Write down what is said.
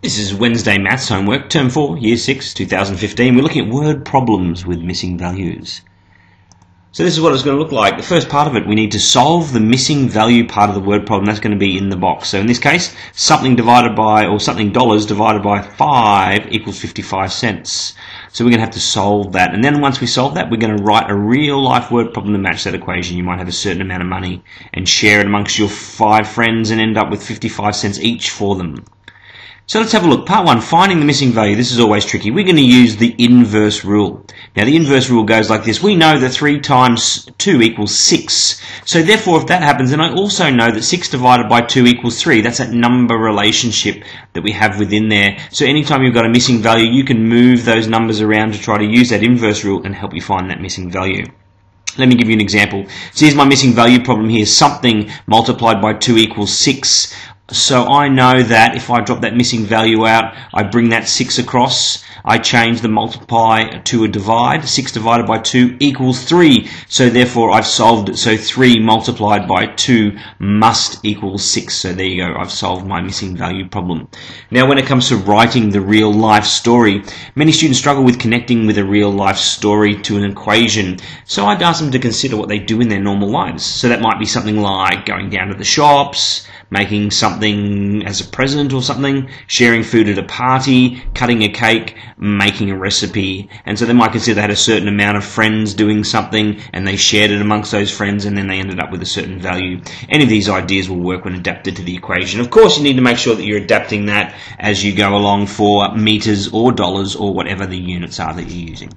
This is Wednesday Maths Homework, Term 4, Year 6, 2015. We're looking at word problems with missing values. So this is what it's going to look like. The first part of it, we need to solve the missing value part of the word problem. That's going to be in the box. So in this case, something divided by, or something dollars divided by 5 equals 55 cents. So we're going to have to solve that. And then once we solve that, we're going to write a real life word problem to match that equation. You might have a certain amount of money and share it amongst your 5 friends and end up with 55 cents each for them. So let's have a look. Part 1, finding the missing value. This is always tricky. We're going to use the inverse rule. Now the inverse rule goes like this. We know that 3 times 2 equals 6. So therefore if that happens, then I also know that 6 divided by 2 equals 3. That's that number relationship that we have within there. So anytime you've got a missing value, you can move those numbers around to try to use that inverse rule and help you find that missing value. Let me give you an example. So here's my missing value problem here. Something multiplied by 2 equals 6. So I know that if I drop that missing value out, I bring that 6 across, I change the multiply to a divide. 6 divided by 2 equals 3. So therefore I've solved it. So 3 multiplied by 2 must equal 6. So there you go. I've solved my missing value problem. Now when it comes to writing the real life story, many students struggle with connecting with a real life story to an equation. So I'd ask them to consider what they do in their normal lives. So that might be something like going down to the shops, making something as a present or something, sharing food at a party, cutting a cake, making a recipe. And so they might consider they had a certain amount of friends doing something and they shared it amongst those friends and then they ended up with a certain value. Any of these ideas will work when adapted to the equation. Of course, you need to make sure that you're adapting that as you go along for meters or dollars or whatever the units are that you're using.